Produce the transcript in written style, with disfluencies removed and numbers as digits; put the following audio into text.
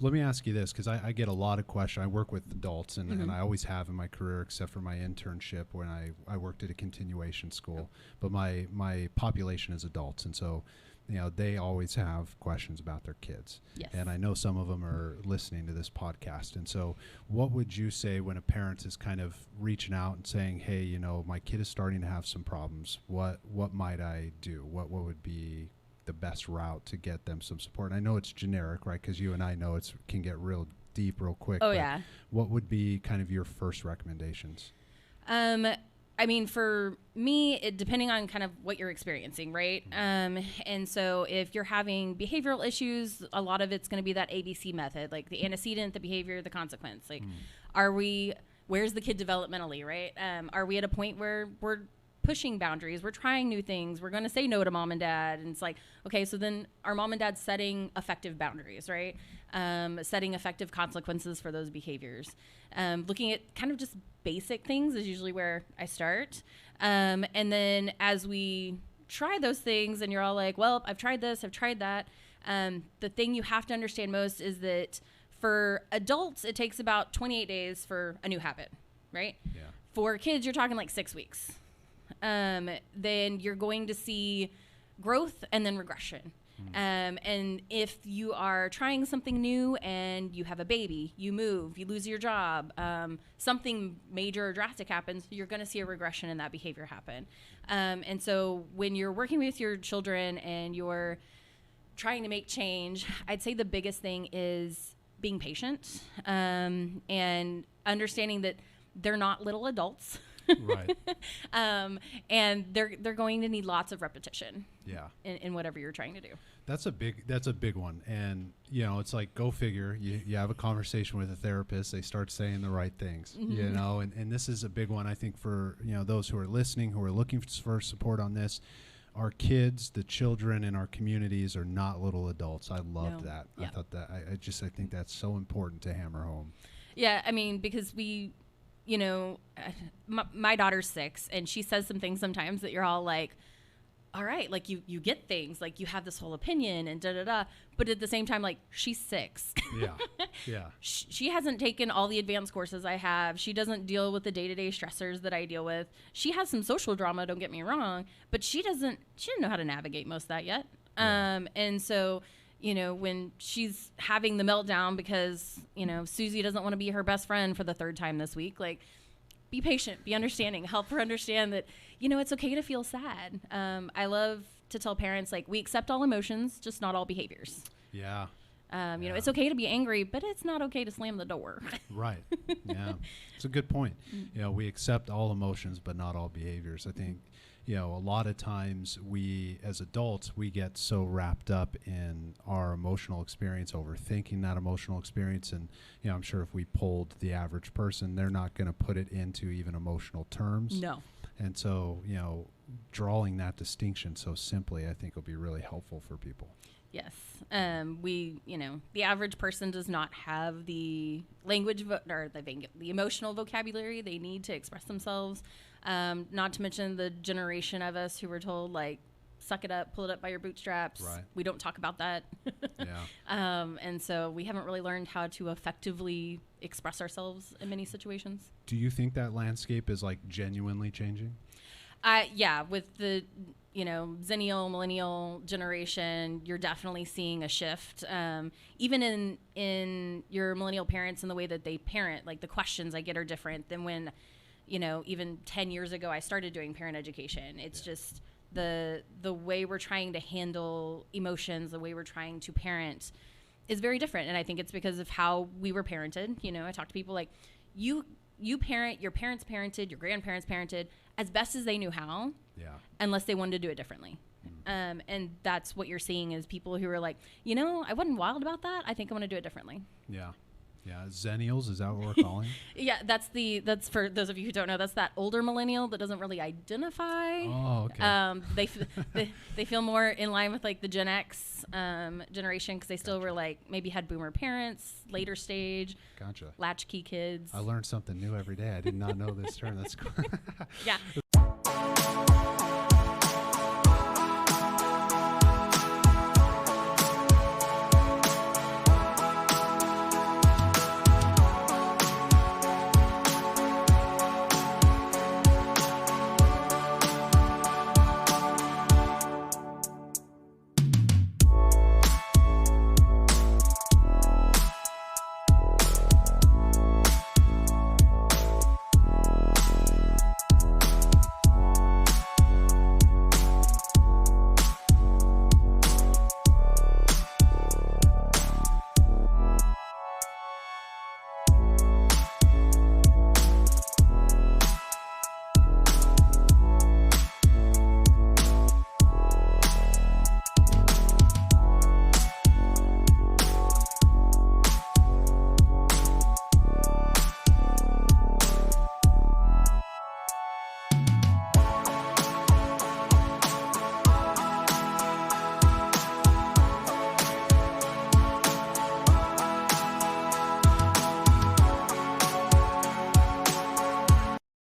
Let me ask you this, because I get a lot of questions. I work with adults, and I always have in my career, except for my internship when I worked at a continuation school. But my population is adults, and so they always have questions about their kids. Yes. And I know some of them are listening to this podcast. And so what would you say when a parent is kind of reaching out and saying, hey, my kid is starting to have some problems. What might I do? What would be the best route to get them some support? And I know it's generic, right? Because you and I know it can get real deep real quick. Oh, yeah. What would be kind of your first recommendations? I mean, for me, depending on kind of what you're experiencing, right? And so if you're having behavioral issues, a lot of it's going to be that ABC method, like the antecedent, the behavior, the consequence. Like, where's the kid developmentally, right? Are we at a point where we're pushing boundaries, we're trying new things, we're going to say no to mom and dad? And it's like, okay, so then are mom and dad setting effective boundaries, right? Setting effective consequences for those behaviors. Looking at kind of just basic things is usually where I start. And then as we try those things and you're all like, well, I've tried this, I've tried that. The thing you have to understand most is that for adults, it takes about 28 days for a new habit, right? Yeah. For kids, you're talking like 6 weeks. Then you're going to see growth and then regression. And if you are trying something new and you have a baby, you move, you lose your job, something major or drastic happens, you're going to see a regression in that behavior happen. And so when you're working with your children and you're trying to make change, I'd say the biggest thing is being patient, and understanding that they're not little adults. Right. And they're going to need lots of repetition. Yeah. In whatever you're trying to do. That's a big one. And it's like, go figure, you have a conversation with a therapist, they start saying the right things, and this is a big one, I think, for those who are listening, who are looking for support on this. Our kids, the children in our communities, are not little adults. I loved that. Yeah. I thought that I think that's so important to hammer home. Yeah, I mean, because my daughter's 6, and she says some things sometimes that you're all like, all right, like you get things, like you have this whole opinion and da-da-da, but at the same time, like, she's 6. Yeah, yeah. She hasn't taken all the advanced courses I have. She doesn't deal with the day-to-day stressors that I deal with. She has some social drama, don't get me wrong, but she didn't know how to navigate most of that yet. Yeah. And so, when she's having the meltdown because, Susie doesn't want to be her best friend for the 3rd time this week, like, be patient, be understanding, help her understand that, it's okay to feel sad. I love to tell parents, like, we accept all emotions, just not all behaviors. Yeah. It's okay to be angry, but it's not okay to slam the door. Right. Yeah. It's a good point. We accept all emotions, but not all behaviors. I think, a lot of times we, as adults, we get so wrapped up in our emotional experience, overthinking that emotional experience. And, I'm sure if we polled the average person, they're not going to put it into even emotional terms. No. And so, drawing that distinction so simply, I think will be really helpful for people. Yes. The average person does not have the language or the emotional vocabulary they need to express themselves. Not to mention the generation of us who were told, like, suck it up, pull it up by your bootstraps. Right. We don't talk about that. Yeah. And so we haven't really learned how to effectively express ourselves in many situations. Do you think that landscape is, like, genuinely changing? Yeah, with the Zennial, millennial generation, you're definitely seeing a shift. Even in your millennial parents and the way that they parent, like, the questions I get are different than when, even 10 years ago I started doing parent education. It's just the way we're trying to handle emotions, the way we're trying to parent is very different. And I think it's because of how we were parented. I talk to people like, you parent, your parents parented, your grandparents parented as best as they knew how. Yeah. Unless they wanted to do it differently. And that's what you're seeing is people who are like, I wasn't wild about that. I think I'm going to do it differently. Yeah. Yeah. Zennials, is that what we're calling? Yeah. That's for those of you who don't know, that's that older millennial that doesn't really identify. Oh, okay. They feel more in line with, like, the Gen X generation because they still were, like, maybe had boomer parents, later stage. Gotcha. Latchkey kids. I learned something new every day. I did not know this term. That's cool. Yeah.